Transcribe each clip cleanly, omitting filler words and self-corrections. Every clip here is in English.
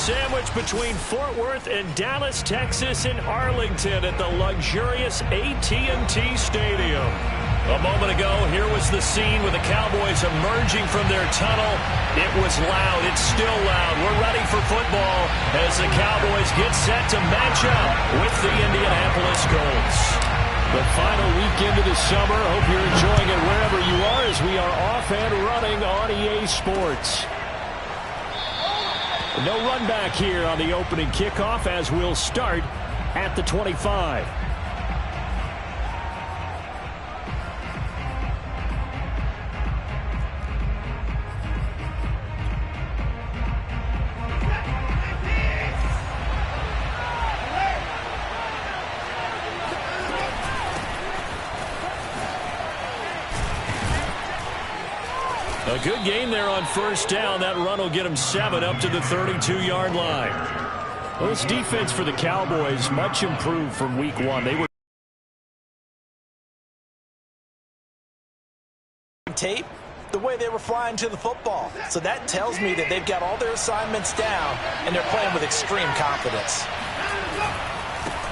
sandwiched between Fort Worth and Dallas, Texas, and Arlington at the luxurious AT&T Stadium. A moment ago, here was the scene with the Cowboys emerging from their tunnel. It was loud. It's still loud. We're ready for football as the Cowboys get set to match up with the Indianapolis Colts. The final weekend of the summer. Hope you're enjoying it wherever you are as we are off and running on EA Sports. No run back here on the opening kickoff as we'll start at the 25. A good game there on first down. That run will get him 7 up to the 32-yard line. Well, this defense for the Cowboys much improved from week 1. They were tape the way they were flying to the football. So that tells me that they've got all their assignments down and they're playing with extreme confidence.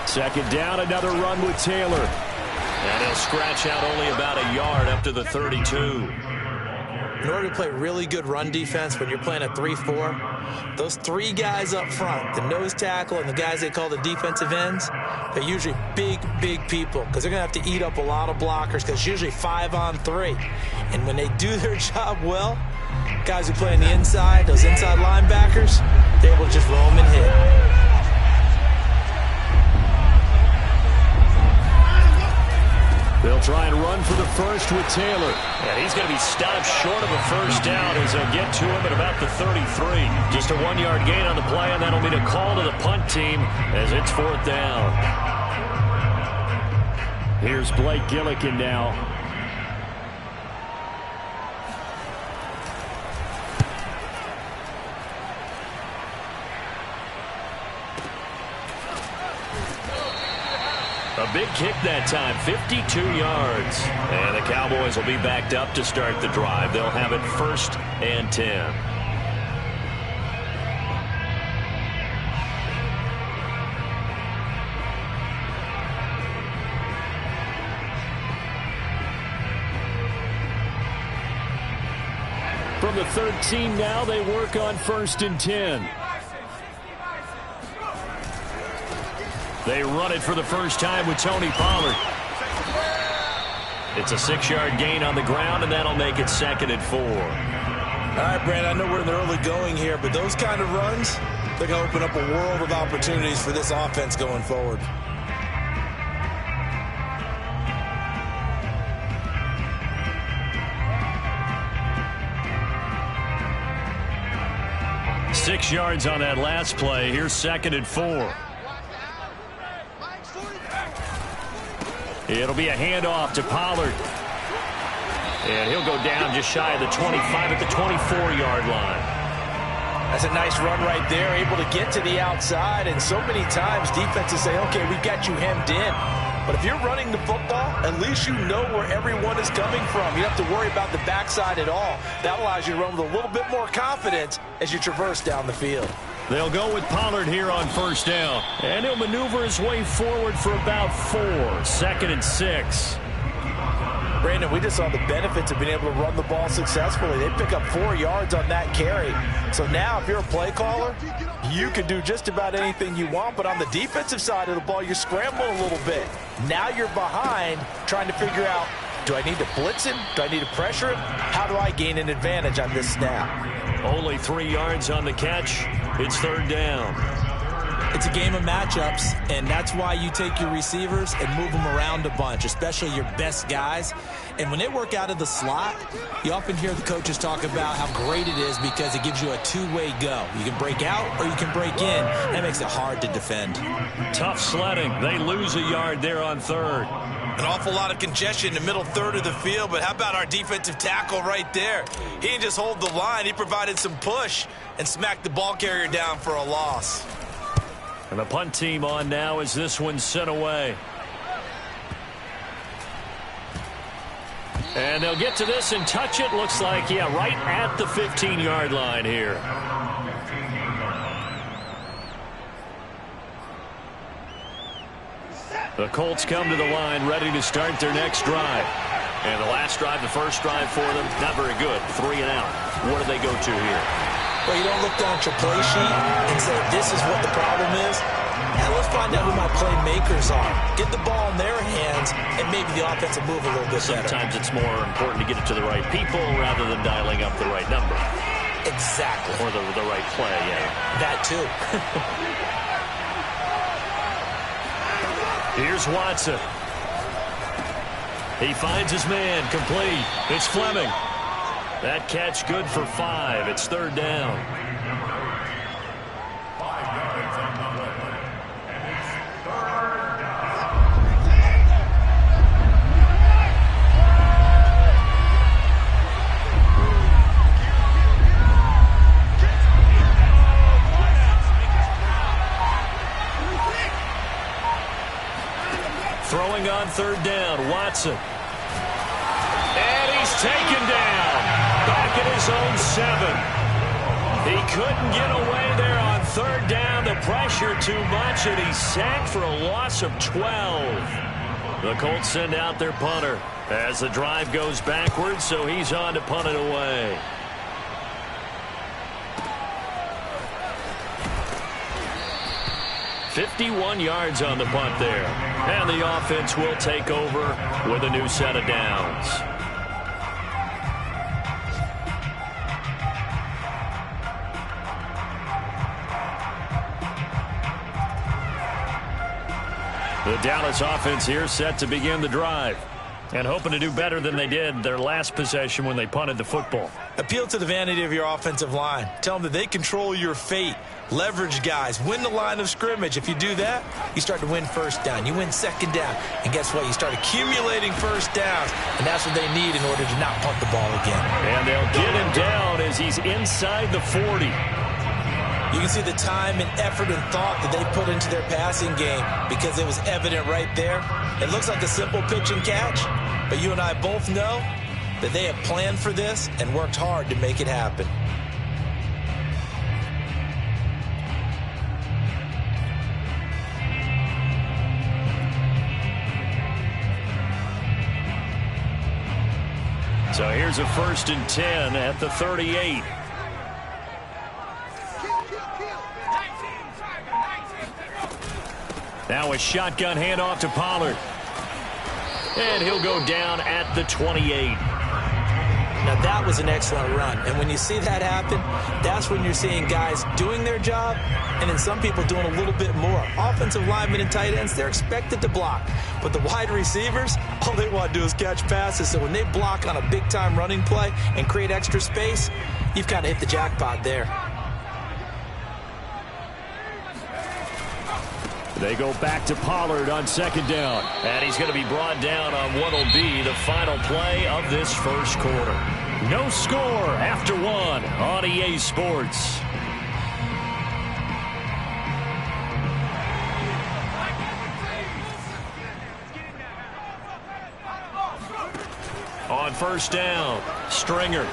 Second down, another run with Taylor. And he'll scratch out only about a yard up to the 32. In order to play really good run defense when you're playing a 3-4, those 3 guys up front, the nose tackle and the guys they call the defensive ends, they're usually big people because they're going to have to eat up a lot of blockers because it's usually 5 on 3. And when they do their job well, guys who play on the inside, those inside linebackers, they're able to just roam and hit. They'll try and run for the first with Taylor. And he's going to be stopped short of a first down as they'll get to him at about the 33. Just a 1-yard gain on the play, and that'll mean a call to the punt team as it's 4th down. Here's Blake Gillikin now. A big kick that time, 52 yards. And the Cowboys will be backed up to start the drive. They'll have it 1st and 10. From the 13 now, they work on 1st and 10. They run it for the first time with Tony Pollard. It's a 6-yard gain on the ground, and that'll make it 2nd and 4. All right, Brandon, I know we're in the early going here, but those kind of runs, they're going to open up a world of opportunities for this offense going forward. Six yards on that last play. Here's 2nd and 4. It'll be a handoff to Pollard. And he'll go down just shy of the 25 at the 24-yard line. That's a nice run right there, able to get to the outside. And so many times defenses say, okay, we've got you hemmed in. But if you're running the football, at least you know where everyone is coming from. You don't have to worry about the backside at all. That allows you to run with a little bit more confidence as you traverse down the field. They'll go with Pollard here on first down. And he'll maneuver his way forward for about 4. 2nd and 6. Brandon, we just saw the benefits of being able to run the ball successfully. They pick up 4 yards on that carry. So now if you're a play caller, you can do just about anything you want. But on the defensive side of the ball, you scramble a little bit. Now you're behind trying to figure out, do I need to blitz him? Do I need to pressure him? How do I gain an advantage on this snap? Only 3 yards on the catch. It's 3rd down. It's a game of matchups, and that's why you take your receivers and move them around a bunch, especially your best guys. And when they work out of the slot, you often hear the coaches talk about how great it is because it gives you a two-way go. You can break out or you can break in. That makes it hard to defend. Tough sledding. They lose a yard there on 3rd. An awful lot of congestion in the middle third of the field, but how about our defensive tackle right there? He didn't just hold the line. He provided some push and smacked the ball carrier down for a loss. And the punt team on now as this one's sent away. And they'll get to this and touch it. Looks like, yeah, right at the 15-yard line here. The Colts come to the line ready to start their next drive. And the last drive, the first drive for them, not very good. 3 and out. What do they go to here? Well, you don't look down at your play sheet and say, this is what the problem is. And let's find out who my playmakers are. Get the ball in their hands, and maybe the offense will move a little bit better. Sometimes it's more important to get it to the right people rather than dialing up the right number. Exactly. Or the right play, yeah. That too. Here's Watson. He finds his man, complete. It's Fleming. That catch good for 5. It's 3rd down. Throwing on 3rd down, Watson. And he's taken down. Back at his own 7. He couldn't get away there on 3rd down. The pressure too much, and he's sacked for a loss of 12. The Colts send out their punter as the drive goes backwards, so he's on to punt it away. "51 yards on the punt there. And the offense will take over with a new set of downs. The Dallas offense here set to begin the drive. And hoping to do better than they did their last possession when they punted the football. Appeal to the vanity of your offensive line. Tell them that they control your fate. Leverage guys. Win the line of scrimmage. If you do that, you start to win 1st down. You win 2nd down. And guess what? You start accumulating 1st downs. And that's what they need in order to not punt the ball again. And they'll get him down as he's inside the 40. You can see the time and effort and thought that they put into their passing game because it was evident right there. It looks like a simple pitch and catch, but you and I both know that they have planned for this and worked hard to make it happen. So here's a 1st and 10 at the 38. Now a shotgun handoff to Pollard. And he'll go down at the 28. Now that was an excellent run. And when you see that happen, that's when you're seeing guys doing their job and then some people doing a little bit more. Offensive linemen and tight ends, they're expected to block. But the wide receivers, all they want to do is catch passes. So when they block on a big-time running play and create extra space, you've kind of hit the jackpot there. They go back to Pollard on 2nd down. And he's going to be brought down on what will be the final play of this 1st quarter. No score after 1 on EA Sports. On 1st down, Stringer.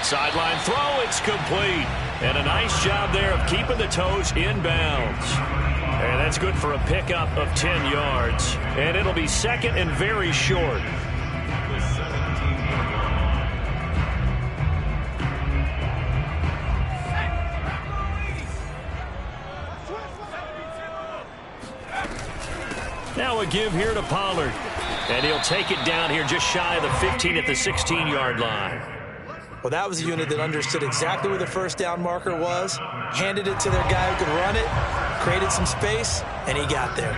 Sideline throw, it's complete. And a nice job there of keeping the toes inbounds. And that's good for a pickup of 10 yards. And it'll be 2nd and very short. Now a give here to Pollard. And he'll take it down here just shy of the 15 at the 16-yard line. Well, that was a unit that understood exactly where the 1st down marker was, handed it to their guy who could run it, created some space, and he got there.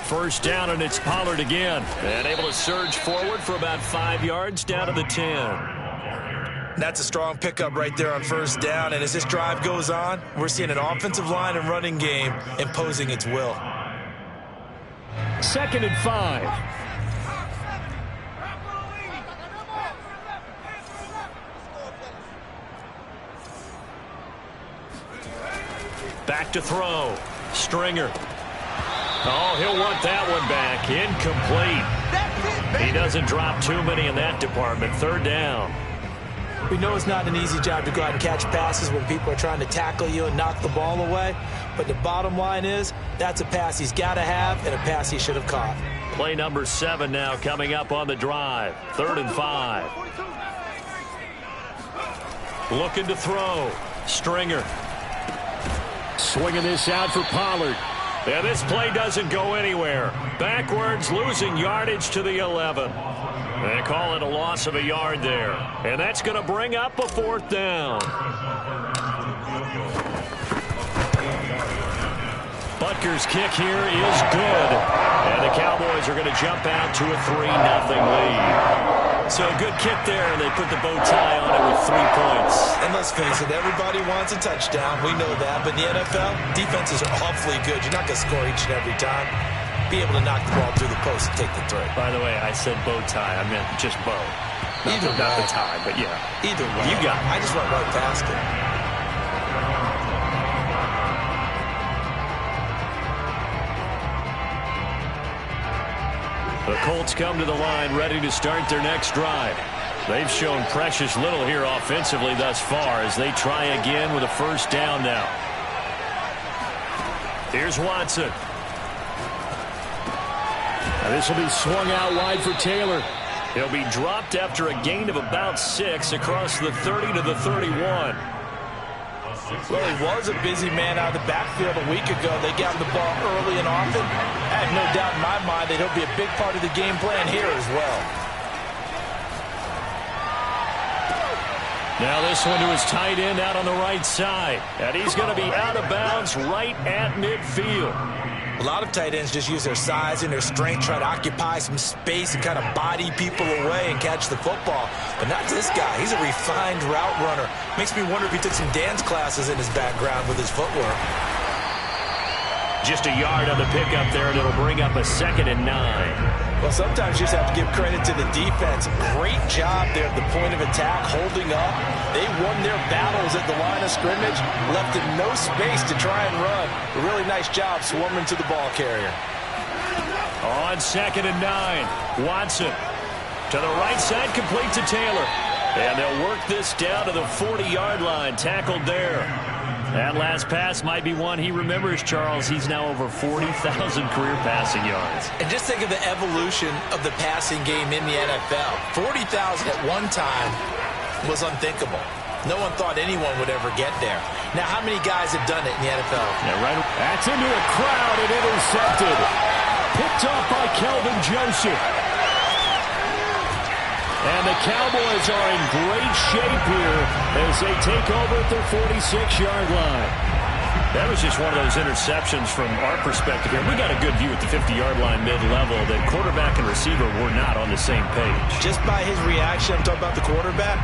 First down, and it's Pollard again. And able to surge forward for about 5 yards down to the 10. That's a strong pickup right there on 1st down, and as this drive goes on, we're seeing an offensive line and running game imposing its will. 2nd and 5. Back to throw. Stringer. Oh, he'll want that one back. Incomplete. He doesn't drop too many in that department. 3rd down. We know it's not an easy job to go out and catch passes when people are trying to tackle you and knock the ball away. But the bottom line is, that's a pass he's got to have and a pass he should have caught. Play number 7 now coming up on the drive. 3rd and 5. Looking to throw. Stringer. Swinging this out for Pollard. And this play doesn't go anywhere. Backwards, losing yardage to the 11. They call it a loss of a yard there. And that's going to bring up a 4th down. Butker's kick here is good. And the Cowboys are going to jump out to a 3-0 lead. So a good kick there, and they put the bow tie on it with 3 points. And let's face it, everybody wants a touchdown. We know that. But in the NFL, defenses are awfully good. You're not going to score each and every time. Be able to knock the ball through the post and take the throw. By the way, I said bow tie. I meant just bow. Not the tie, but yeah. Either way. You got it. I just went right past it. The Colts come to the line ready to start their next drive. They've shown precious little here offensively thus far as they try again with a 1st down now. Here's Watson. Now this will be swung out wide for Taylor. He'll be dropped after a gain of about 6 across the 30 to the 31. Well, he was a busy man out of the backfield a week ago. They got him the ball early and often. I have no doubt in my mind that he'll be a big part of the game plan here as well. Now this one to his tight end out on the right side. And he's going to be out of bounds right at midfield. A lot of tight ends just use their size and their strength, try to occupy some space and kind of body people away and catch the football. But not this guy. He's a refined route runner. Makes me wonder if he took some dance classes in his background with his footwork. Just a yard on the pickup there, and it'll bring up a 2nd and 9. Well, sometimes you just have to give credit to the defense. Great job there at the point of attack, holding up. They won their battles at the line of scrimmage, left him no space to try and run. A really nice job swarming to the ball carrier. On 2nd and 9, Watson to the right side, complete to Taylor. And they'll work this down to the 40-yard line, tackled there. That last pass might be one he remembers, Charles. He's now over 40,000 career passing yards. And just think of the evolution of the passing game in the NFL. 40,000 at one time was unthinkable. No one thought anyone would ever get there. Now, how many guys have done it in the NFL? Yeah, right. That's into a crowd and intercepted. Picked off by Kelvin Joseph. And the Cowboys are in great shape here as they take over at their 46-yard line. That was just one of those interceptions from our perspective here. We got a good view at the 50-yard line mid-level that quarterback and receiver were not on the same page. Just by his reaction, I'm talking about the quarterback,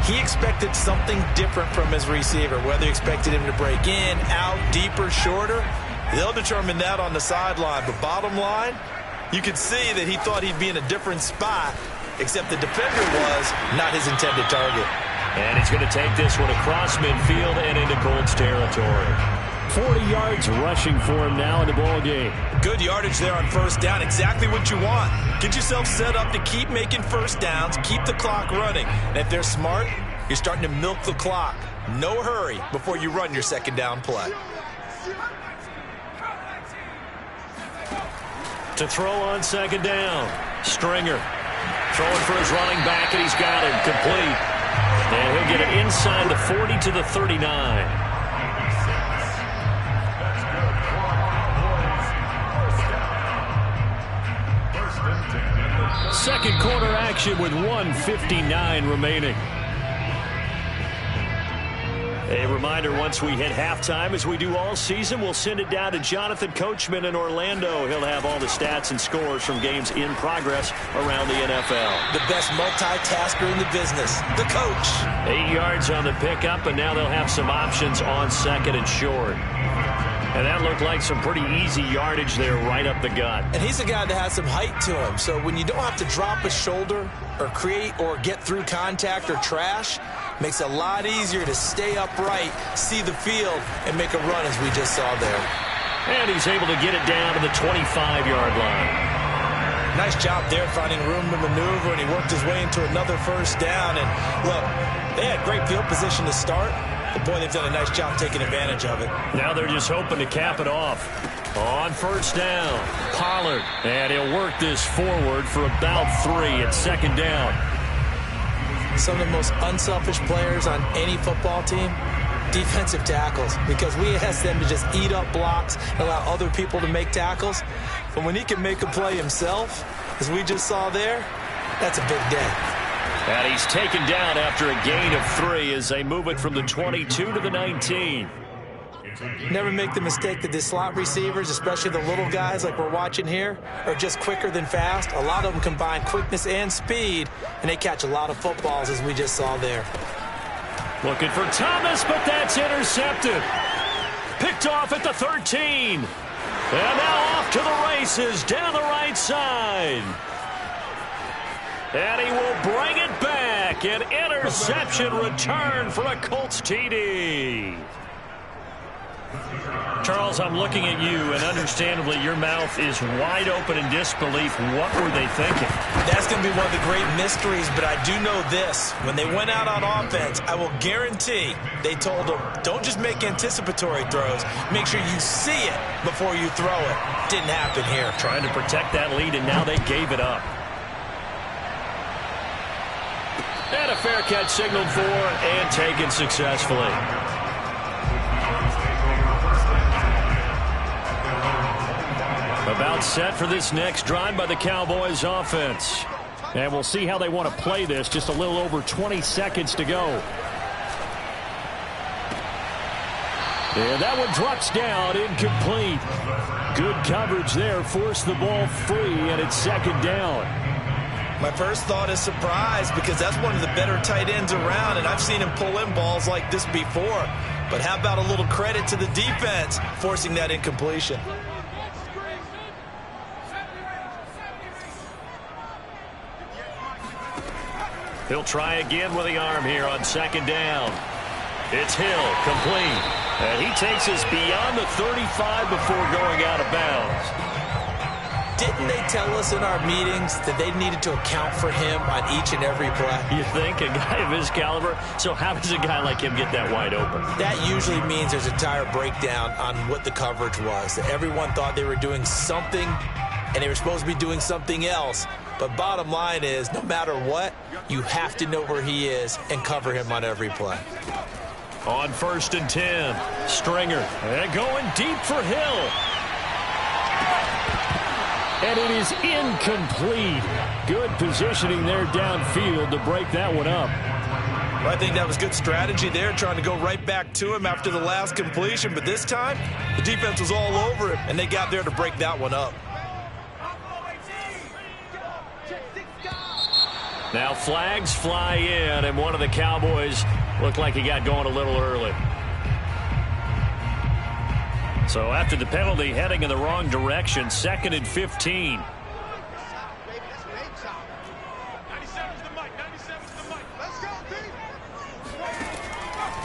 he expected something different from his receiver. Whether he expected him to break in, out, deeper, shorter, they'll determine that on the sideline. But bottom line, you could see that he thought he'd be in a different spot, except the defender was not his intended target. And he's going to take this one across midfield and into Colts territory. 40 yards rushing for him now in the ball game. Good yardage there on 1st down. Exactly what you want. Get yourself set up to keep making 1st downs, keep the clock running. And if they're smart, you're starting to milk the clock. No hurry before you run your 2nd down play. To throw on 2nd down. Stringer. Throwing for his running back, and he's got him complete. And he'll get it inside the 40 to the 39. Second quarter action with 1:59 remaining. A reminder, once we hit halftime, as we do all season, we'll send it down to Jonathan Coachman in Orlando. He'll have all the stats and scores from games in progress around the NFL. The best multitasker in the business, the coach. 8 yards on the pickup, and now they'll have some options on 2nd and short. And that looked like some pretty easy yardage there right up the gut. And he's a guy that has some height to him, so when you don't have to drop a shoulder or create or get through contact or trash, makes it a lot easier to stay upright, see the field, and make a run as we just saw there. And he's able to get it down to the 25-yard line. Nice job there finding room to maneuver, and he worked his way into another first down. And look, they had great field position to start, but boy, they've done a nice job taking advantage of it. Now they're just hoping to cap it off. On first down, Pollard, and he'll work this forward for about 3 at second down. Some of the most unselfish players on any football team, defensive tackles, because we ask them to just eat up blocks and allow other people to make tackles. But when he can make a play himself, as we just saw there, that's a big day. And he's taken down after a gain of 3 as they move it from the 22 to the 19. Never make the mistake that the slot receivers, especially the little guys like we're watching here, are just quicker than fast. A lot of them combine quickness and speed, and they catch a lot of footballs, as we just saw there. Looking for Thomas, but that's intercepted. Picked off at the 13. And now off to the races down the right side. And he will bring it back. An interception return for a Colts TD. Charles, I'm looking at you, and understandably your mouth is wide open in disbelief. What were they thinking? That's going to be one of the great mysteries, but I do know this. When they went out on offense, I will guarantee they told them, don't just make anticipatory throws. Make sure you see it before you throw it. Didn't happen here. Trying to protect that lead, and now they gave it up. And a fair catch signaled for and taken successfully. About set for this next drive by the Cowboys offense. And we'll see how they want to play this. Just a little over 20 seconds to go. And that one drops down, incomplete. Good coverage there, forced the ball free, and it's second down. My first thought is surprise, because that's one of the better tight ends around, and I've seen him pull in balls like this before. But how about a little credit to the defense forcing that incompletion? He'll try again with the arm here on second down. It's Hill, complete. And he takes us beyond the 35 before going out of bounds. Didn't they tell us in our meetings that they needed to account for him on each and every play? You think? A guy of his caliber? So how does a guy like him get that wide open? That usually means there's a entire breakdown on what the coverage was. That everyone thought they were doing something, and they were supposed to be doing something else. But bottom line is, no matter what, you have to know where he is and cover him on every play. On first and 10, Stringer. And going deep for Hill. And it is incomplete. Good positioning there downfield to break that one up. Well, I think that was good strategy there, trying to go right back to him after the last completion. But this time, the defense was all over him, and they got there to break that one up. Now flags fly in, and one of the Cowboys looked like he got going a little early. So after the penalty, heading in the wrong direction, 2nd and 15.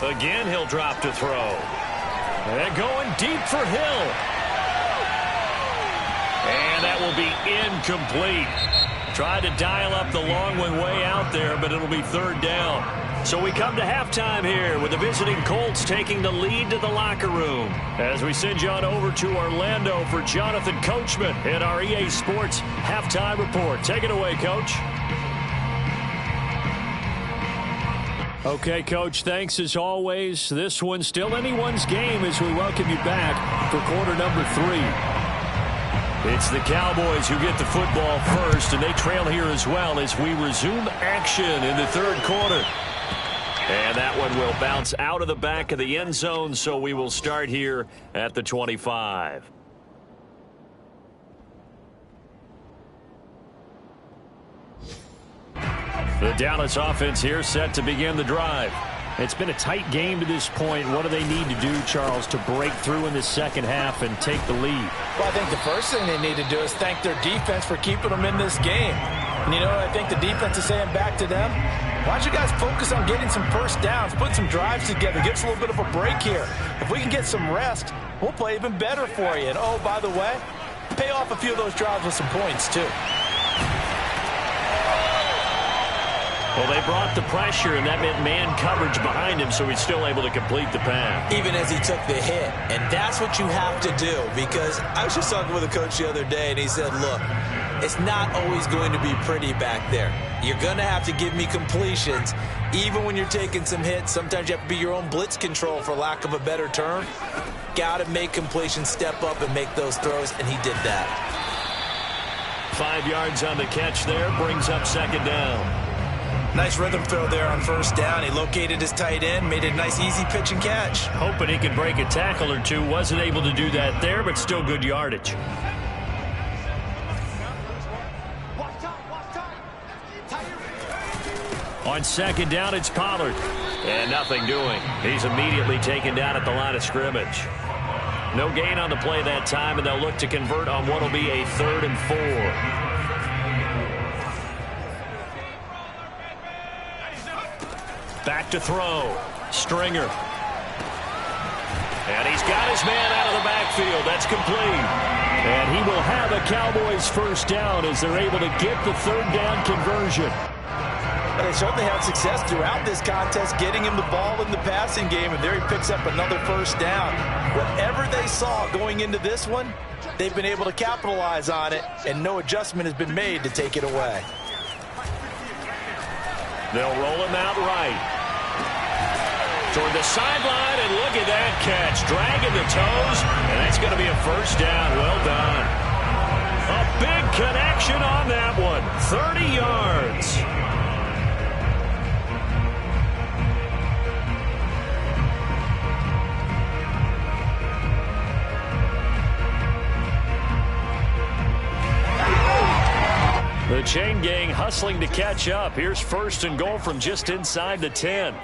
Again, he'll drop to throw. And going deep for Hill. And that will be incomplete. Tried to dial up the long one way out there, but it'll be third down. So we come to halftime here with the visiting Colts taking the lead to the locker room. As we send you on over to Orlando for Jonathan Coachman in our EA Sports Halftime Report. Take it away, Coach. Okay, Coach, thanks as always. This one's still anyone's game as we welcome you back for quarter number 3. It's the Cowboys who get the football first, and they trail here as well as we resume action in the third quarter. And that one will bounce out of the back of the end zone, so we will start here at the 25. The Dallas offense here set to begin the drive. It's been a tight game to this point. What do they need to do, Charles, to break through in the second half and take the lead? Well, I think the first thing they need to do is thank their defense for keeping them in this game. And you know what I think the defense is saying back to them? Why don't you guys focus on getting some first downs, put some drives together, give us a little bit of a break here. If we can get some rest, we'll play even better for you. And, oh, by the way, pay off a few of those drives with some points, too. Well, they brought the pressure, and that meant man coverage behind him, so he's still able to complete the pass. Even as he took the hit. And that's what you have to do, because I was just talking with a coach the other day, and he said, look, it's not always going to be pretty back there. You're going to have to give me completions. Even when you're taking some hits, sometimes you have to be your own blitz control, for lack of a better term. Got to make completions, step up and make those throws, and he did that. 5 yards on the catch there, brings up second down. Nice rhythm throw there on first down. He located his tight end, made a nice easy pitch and catch. Hoping he could break a tackle or two. Wasn't able to do that there, but still good yardage. On second down, it's Pollard. And nothing doing. He's immediately taken down at the line of scrimmage. No gain on the play that time, and they'll look to convert on what will be a 3rd and 4. Back to throw. Stringer. And he's got his man out of the backfield. That's complete. And he will have a Cowboys first down as they're able to get the 3rd down conversion. They certainly had success throughout this contest, getting him the ball in the passing game, and there he picks up another first down. Whatever they saw going into this one, they've been able to capitalize on it, and no adjustment has been made to take it away. They'll roll him out right. Toward the sideline, and look at that catch. Dragging the toes, and that's going to be a first down. Well done. A big connection on that one. 30 yards. The chain gang hustling to catch up. Here's 1st and goal from just inside the 10.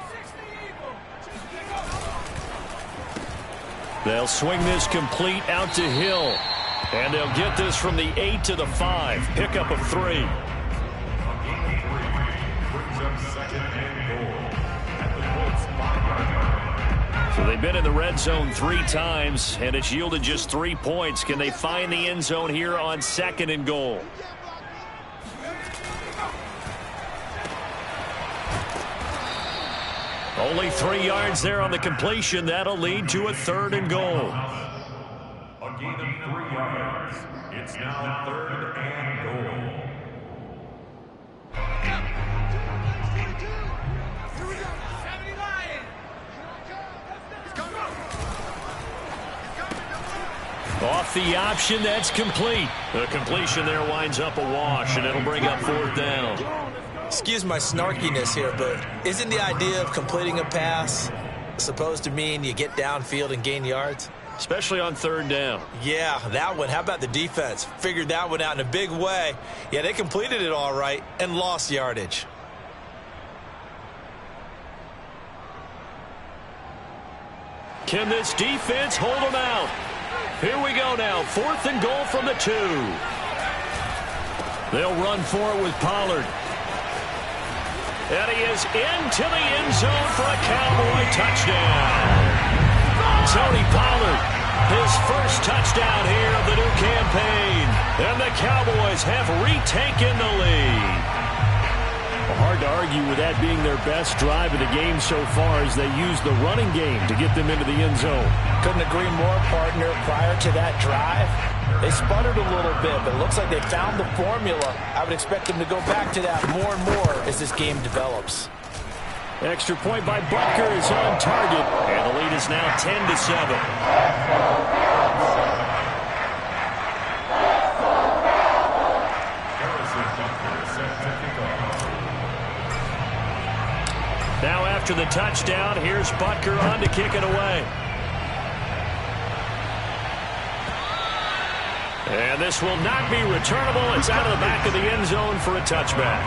They'll swing this complete out to Hill. And they'll get this from the 8 to the 5. Pickup of 3. So they've been in the red zone 3 times, and it's yielded just 3 points. Can they find the end zone here on 2nd and goal? Only 3 yards there on the completion. That'll lead to a 3rd and goal. A gain of 3 yards. It's now 3rd and goal. Off the option, that's complete. The completion there winds up a wash, and it'll bring up 4th down. Excuse my snarkiness here, but isn't the idea of completing a pass supposed to mean you get downfield and gain yards? Especially on 3rd down. Yeah, that one. How about the defense? Figured that one out in a big way. Yeah, they completed it all right and lost yardage. Can this defense hold them out? Here we go now. 4th and goal from the 2. They'll run for it with Pollard. And he is into the end zone for a Cowboy touchdown. Tony Pollard, his first touchdown here of the new campaign. And the Cowboys have retaken the lead. Well, hard to argue with that being their best drive of the game so far as they use the running game to get them into the end zone. Couldn't agree more, partner. Prior to that drive, they sputtered a little bit, but it looks like they found the formula. I would expect them to go back to that more and more as this game develops. Extra point by Butker is on target, and the lead is now 10-7. Now after the touchdown, here's Butker on to kick it away. And this will not be returnable. It's out of the back of the end zone for a touchback.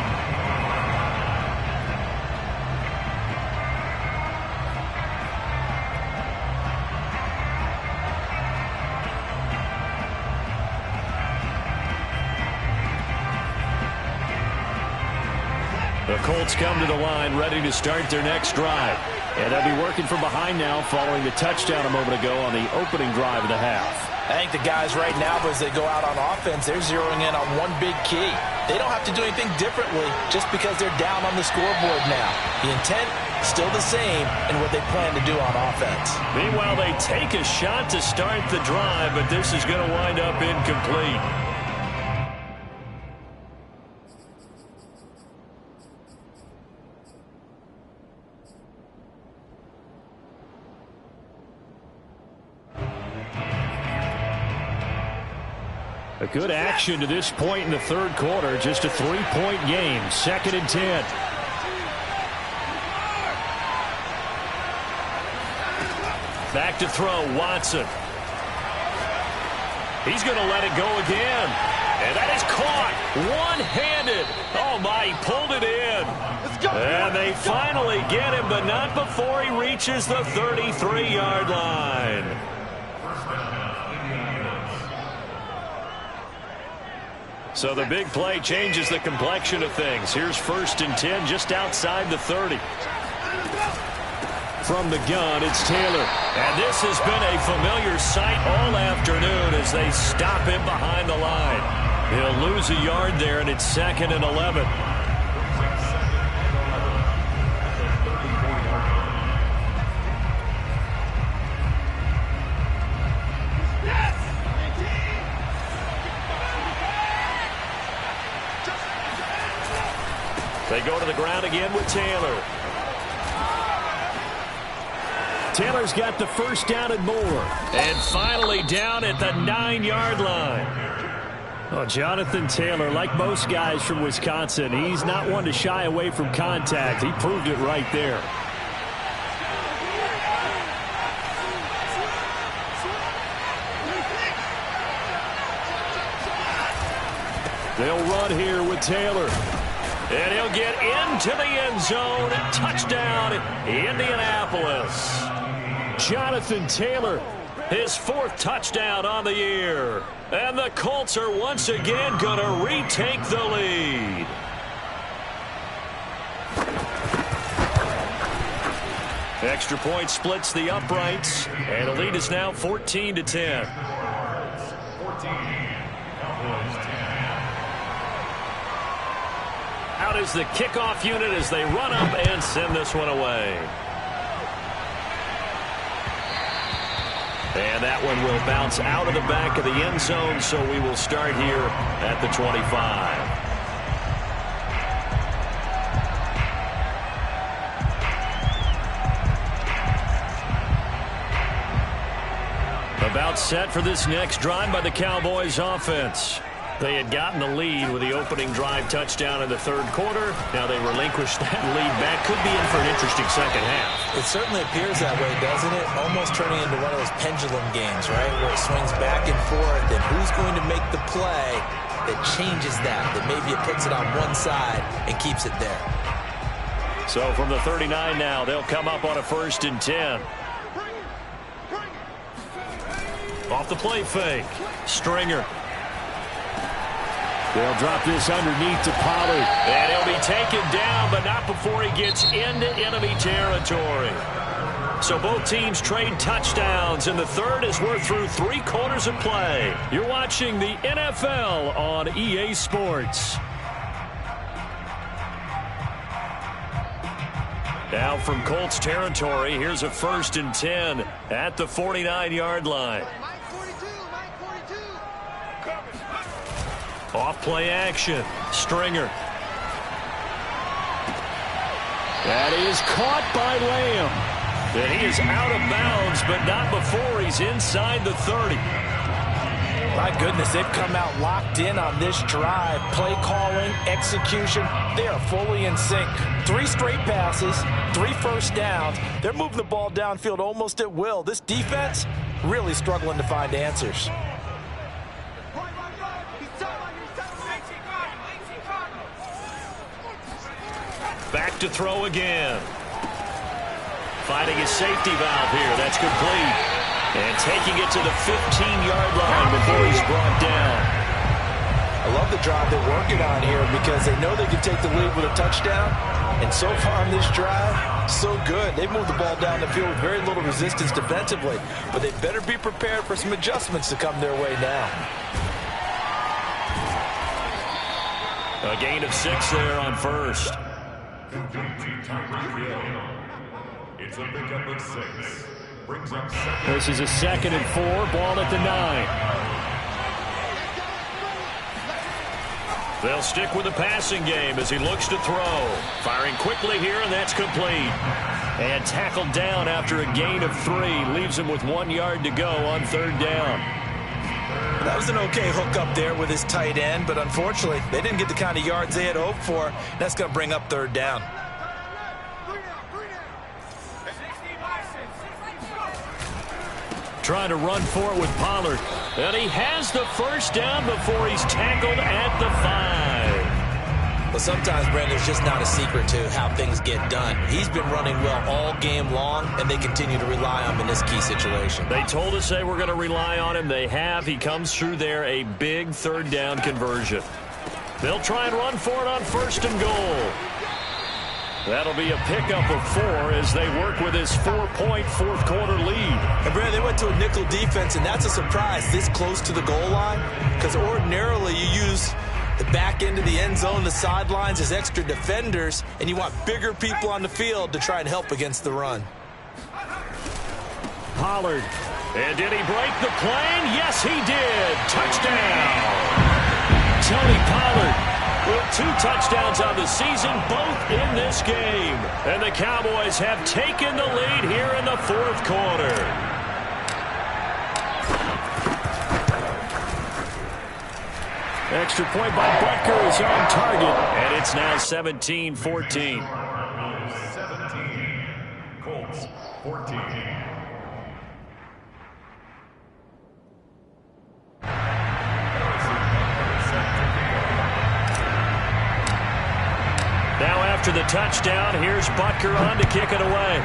The Colts come to the line ready to start their next drive. And they'll be working from behind now following the touchdown a moment ago on the opening drive of the half. I think the guys right now, as they go out on offense, they're zeroing in on one big key. They don't have to do anything differently just because they're down on the scoreboard now. The intent, still the same in what they plan to do on offense. Meanwhile, they take a shot to start the drive, but this is going to wind up incomplete. A good action to this point in the third quarter. Just a 3-point game. 2nd and 10. Back to throw, Watson. He's going to let it go again. And that is caught one-handed. Oh, my, he pulled it in. And they finally get him, but not before he reaches the 33-yard line. So the big play changes the complexion of things. Here's 1st and 10 just outside the 30. From the gun, it's Taylor. And this has been a familiar sight all afternoon as they stop him behind the line. He'll lose a yard there, and it's 2nd and 11. They go to the ground again with Taylor. Taylor's got the first down and more. And finally down at the 9-yard line. Oh, Jonathan Taylor, like most guys from Wisconsin, he's not one to shy away from contact. He proved it right there. They'll run here with Taylor. And he'll get into the end zone. Touchdown, Indianapolis. Jonathan Taylor, his 4th touchdown on the year. And the Colts are once again going to retake the lead. Extra point splits the uprights. And the lead is now 14-10. 14. Cowboys 10. Out is the kickoff unit as they run up and send this one away. And that one will bounce out of the back of the end zone, so we will start here at the 25. About set for this next drive by the Cowboys offense. They had gotten the lead with the opening drive touchdown in the third quarter. Now they relinquished that lead back. Could be in for an interesting second half. It certainly appears that way, doesn't it? Almost turning into one of those pendulum games, right? Where it swings back and forth, and who's going to make the play that changes that maybe it puts it on one side and keeps it there. So from the 39 now, they'll come up on a 1st and 10. Off the play fake. Stringer. They'll drop this underneath to Pollard. And he'll be taken down, but not before he gets into enemy territory. So both teams trade touchdowns, and the third as we're through 3 quarters of play. You're watching the NFL on EA Sports. Now from Colts territory, here's a 1st and 10 at the 49-yard line. Off play action. Stringer. That is caught by Lamb. And he is out of bounds, but not before he's inside the 30. My goodness, they've come out locked in on this drive. Play calling, execution, they are fully in sync. 3 straight passes, 3 first downs. They're moving the ball downfield almost at will. This defense really struggling to find answers. Back to throw again. Finding his safety valve here. That's complete. And taking it to the 15-yard line before he's brought down. A love the drive they're working on here because they know they can take the lead with a touchdown. And so far on this drive, so good. They've moved the ball down the field with very little resistance defensively. But they better be prepared for some adjustments to come their way now. A gain of 6 there on first. It's a pickup of 6. Brings up 7. This is a 2nd and 4. Ball at the 9. They'll stick with the passing game as he looks to throw. Firing quickly here, and that's complete. And tackled down after a gain of 3. Leaves him with 1 yard to go on 3rd down. That was an okay hook up there with his tight end, but unfortunately, they didn't get the kind of yards they had hoped for. That's going to bring up 3rd down. Trying to run for it with Pollard. And he has the 1st down before he's tackled at the 5. Well, sometimes, Brandon, it's just not a secret to how things get done. He's been running well all game long, and they continue to rely on him in this key situation. They told us they were going to rely on him. They have. He comes through there, a big 3rd down conversion. They'll try and run for it on 1st and goal. That'll be a pickup of 4 as they work with his 4-point 4th quarter lead. And, Brad, they went to a nickel defense, and that's a surprise this close to the goal line because ordinarily you use the back end of the end zone, the sidelines as extra defenders, and you want bigger people on the field to try and help against the run. Pollard. And did he break the plane? Yes, he did. Touchdown. Tony Pollard with 2 touchdowns on the season, both in this game. And the Cowboys have taken the lead here in the 4th quarter. Extra point by Butker is on target, and it's now 17-14. 17. Colts 14. Now after the touchdown, here's Butker on to kick it away.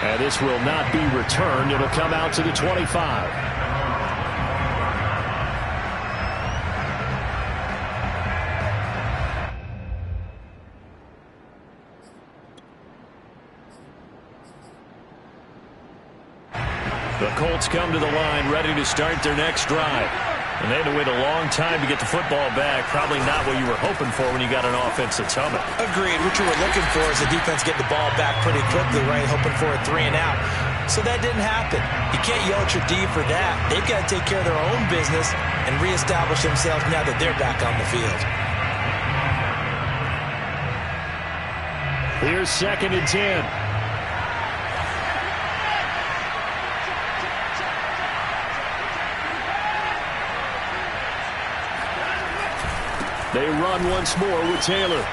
And this will not be returned. It'll come out to the 25. The Colts come to the line ready to start their next drive. And they had to wait a long time to get the football back. Probably not what you were hoping for when you got an offense that's humming. Agreed. What you were looking for is the defense get the ball back pretty quickly, right? Hoping for a 3 and out. So that didn't happen. You can't yell at your D for that. They've got to take care of their own business and reestablish themselves now that they're back on the field. Here's 2nd and 10. They run once more with Taylor.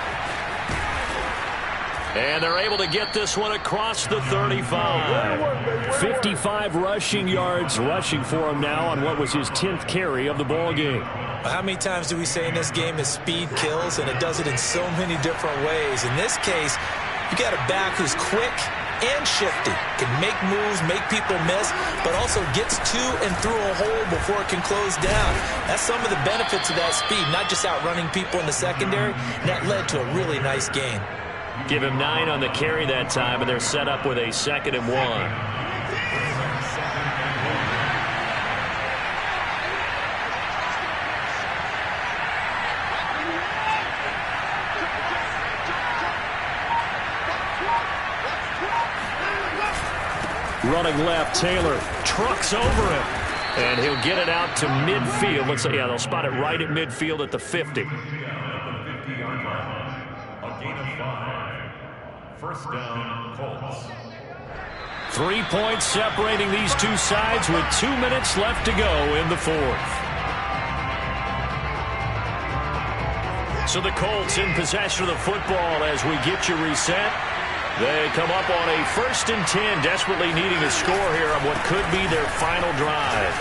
And they're able to get this one across the 35. 55 rushing yards rushing for him now on what was his 10th carry of the ball game. How many times do we say in this game that speed kills, and it does it in so many different ways? In this case, you got a back who's quick and shifty, can make moves, make people miss, but also gets to and through a hole before it can close down. That's some of the benefits of that speed, not just outrunning people in the secondary, and that led to a really nice gain. Give him 9 on the carry that time, and they're set up with a 2nd and 1. Running left, Taylor trucks over him, and he'll get it out to midfield. Looks like, yeah, they'll spot it right at midfield at the 50. A gain of 5. First down, Colts. 3 points separating these two sides with 2 minutes left to go in the 4th. So the Colts in possession of the football as we get you reset. They come up on a 1st and 10, desperately needing a score here on what could be their final drive.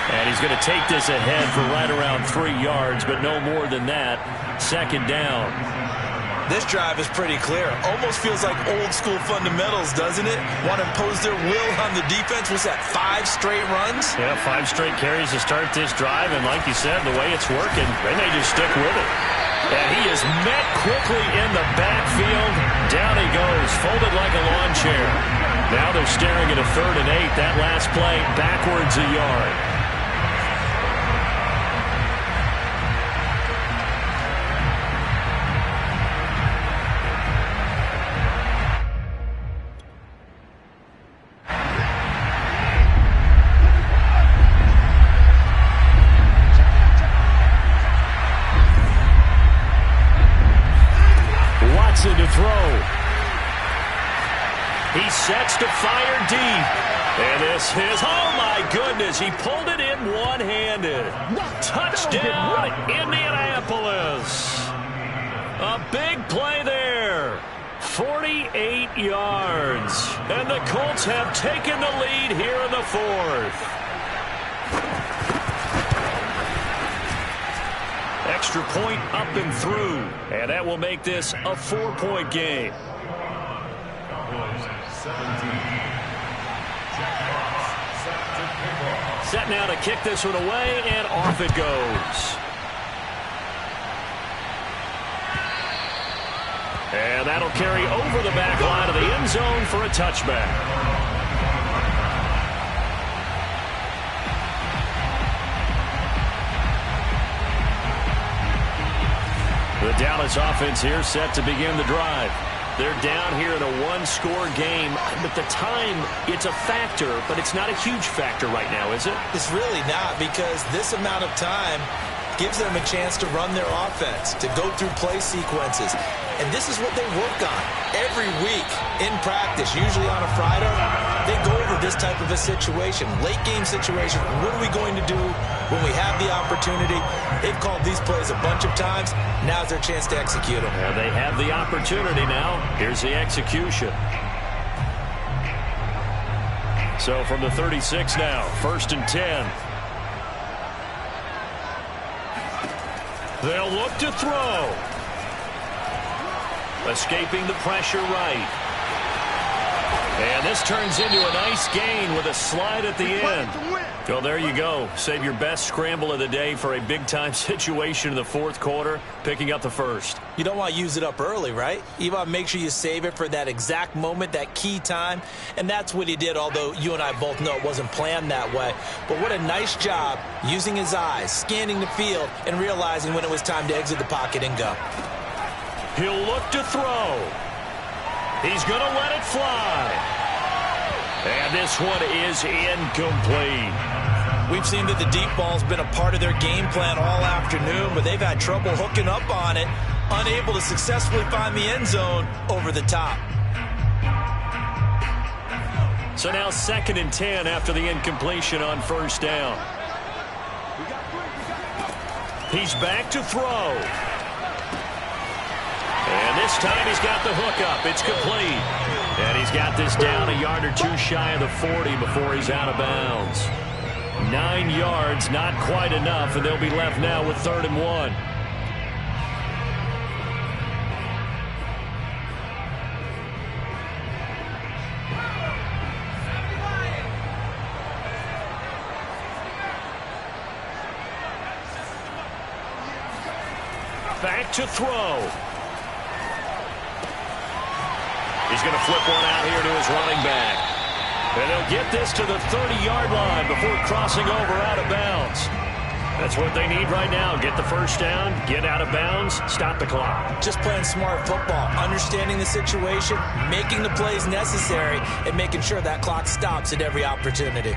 And he's going to take this ahead for right around 3 yards, but no more than that. 2nd down. This drive is pretty clear. Almost feels like old school fundamentals, doesn't it? Want to impose their will on the defense. Was that 5 straight runs? Yeah, 5 straight carries to start this drive. And like you said, the way it's working, they may just stick with it. And he is met quickly in the backfield. Down he goes, folded like a lawn chair. Now they're staring at a 3rd and 8. That last play, backwards a yard. To throw. He sets to fire deep. And this is, oh my goodness, he pulled it in one-handed. Touchdown, Indianapolis. A big play there. 48 yards. And the Colts have taken the lead here in the 4th. Extra point up and through. And that will make this a 4-point game. Set now to kick this one away, and off it goes. And that'll carry over the back line of the end zone for a touchback. The Dallas offense here set to begin the drive. They're down here in a 1-score game. But the time, it's a factor, but it's not a huge factor right now, is it? It's really not, because this amount of time gives them a chance to run their offense, to go through play sequences. And this is what they work on every week in practice, usually on a Friday. They go over this type of a situation, late game situation. What are we going to do when we have the opportunity? They've called these plays a bunch of times. Now's their chance to execute them. Well, they have the opportunity now. Here's the execution. So from the 36 now, 1st and 10. They'll look to throw. Escaping the pressure right. And this turns into a nice gain with a slide at the end. Well, there you go. Save your best scramble of the day for a big-time situation in the 4th quarter, picking up the 1st. You don't want to use it up early, right? You want to make sure you save it for that exact moment, that key time. And that's what he did, although you and I both know it wasn't planned that way. But what a nice job using his eyes, scanning the field, and realizing when it was time to exit the pocket and go. He'll look to throw. He's going to let it fly. And this one is incomplete. We've seen that the deep ball's been a part of their game plan all afternoon, but they've had trouble hooking up on it, unable to successfully find the end zone over the top. So now 2nd and 10 after the incompletion on 1st down. He's back to throw. And this time he's got the hook up. It's complete. And he's got this down a yard or 2 shy of the 40 before he's out of bounds. 9 yards, not quite enough, and they'll be left now with 3rd and 1. Back to throw. He's going to flip one out here to his running back. And they'll get this to the 30-yard line before crossing over out of bounds. That's what they need right now. Get the 1st down, get out of bounds, stop the clock. Just playing smart football, understanding the situation, making the plays necessary, and making sure that clock stops at every opportunity.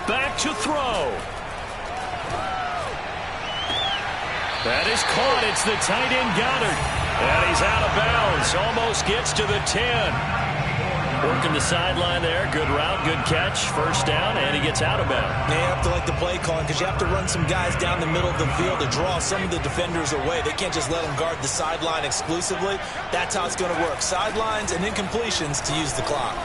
Back to throw. That is caught. It's the tight end Goddard. And he's out of bounds. Almost gets to the 10. Working the sideline there. Good route, good catch. 1st down, and he gets out of bounds. You have to like the play calling because you have to run some guys down the middle of the field to draw some of the defenders away. They can't just let them guard the sideline exclusively. That's how it's going to work. Sidelines and incompletions to use the clock.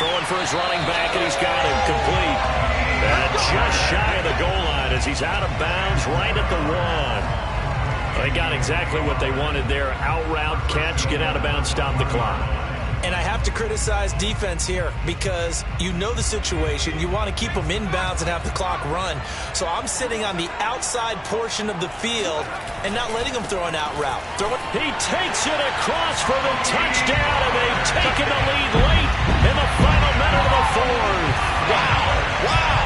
Throwing for his running back, and he's got him complete. And just shy of the goal line as he's out of bounds right at the 1. They got exactly what they wanted there. Out route, catch, get out of bounds, stop the clock. And I have to criticize defense here because you know the situation. You want to keep them inbounds and have the clock run. So I'm sitting on the outside portion of the field and not letting them throw an out route. He takes it across for the touchdown, and they've taken the lead late in the final minute of the 4th. Wow.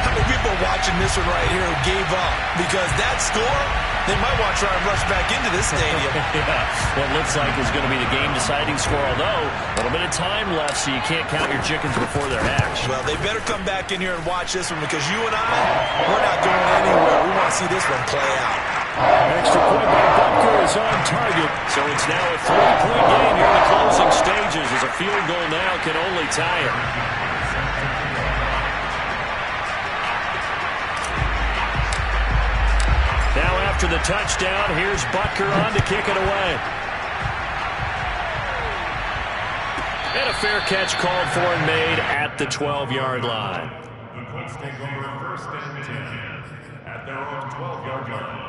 How many people are watching this one right here who gave up? Because that score, they might want to try and rush back into this stadium. Yeah, what looks like is going to be the game-deciding score, although a little bit of time left, so you can't count your chickens before they're hatched. Well, they better come back in here and watch this one because you and I, we're not going anywhere. We want to see this one play out. Extra point by Butker is on target, so it's now a 3-point game here in the closing stages as a field goal now can only tie it. Now after the touchdown, here's Butker on to kick it away. And a fair catch called for and made at the 12-yard line. The Colts take over 1st and 10 at their own 12-yard line.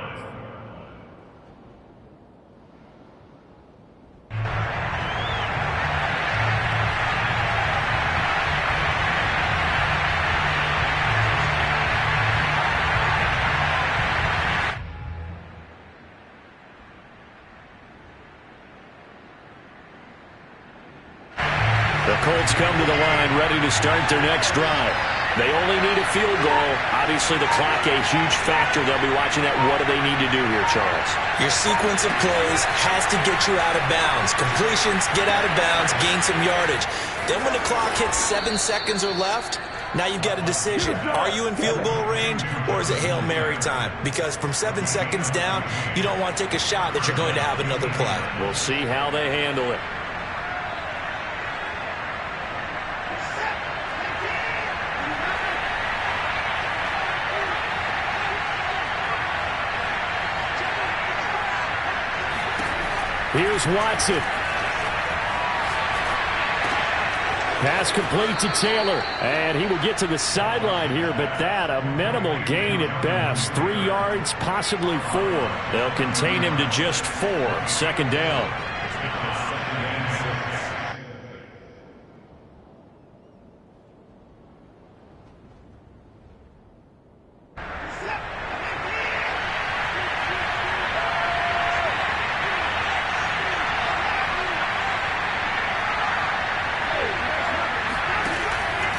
The Colts come to the line ready to start their next drive. They only need a field goal. Obviously, the clock a huge factor. They'll be watching that. What do they need to do here, Charles? Your sequence of plays has to get you out of bounds. Completions, get out of bounds, gain some yardage. Then when the clock hits 7 seconds or left, now you've got a decision. Are you in field goal range or is it Hail Mary time? Because from 7 seconds down, you don't want to take a shot that you're going to have another play. We'll see how they handle it. Here's Watson. Pass complete to Taylor. And he will get to the sideline here, but that a minimal gain at best. 3 yards, possibly 4. They'll contain him to just 4. 2nd down.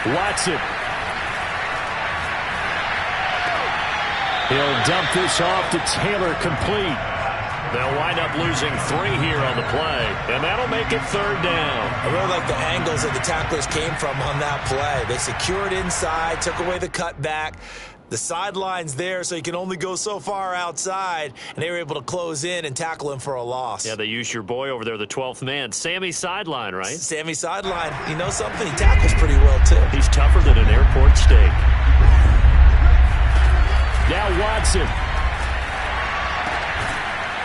Watson. He'll dump this off to Taylor, complete. They'll wind up losing 3 here on the play, and that'll make it 3rd down. I really like the angles that the tacklers came from on that play. They secured inside, took away the cutback. The sideline's there, so you can only go so far outside, and they were able to close in and tackle him for a loss. Yeah, they used your boy over there, the 12th man. Sammy Sideline, right? Sammy Sideline. You know something? He tackles pretty well, too. He's tougher than an airport steak. Now Watson.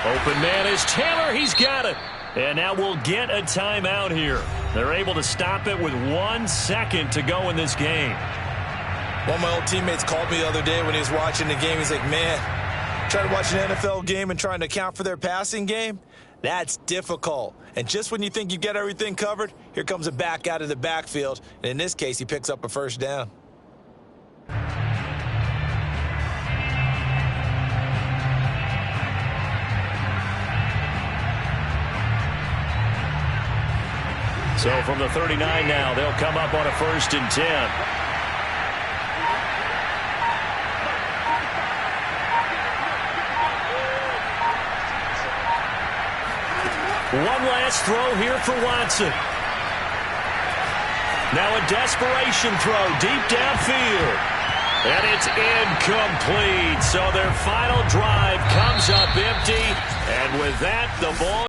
Open man is Taylor. He's got it. And now we'll get a timeout here. They're able to stop it with 1 second to go in this game. One of my old teammates called me the other day when he was watching the game. He's like, man, trying to watch an NFL game and trying to account for their passing game, that's difficult. And just when you think you get everything covered, here comes a back out of the backfield. And in this case, he picks up a 1st down. So from the 39 now, they'll come up on a 1st and 10. One last throw here for Watson. Now a desperation throw deep downfield. And it's incomplete. So their final drive comes up empty. And with that, the ball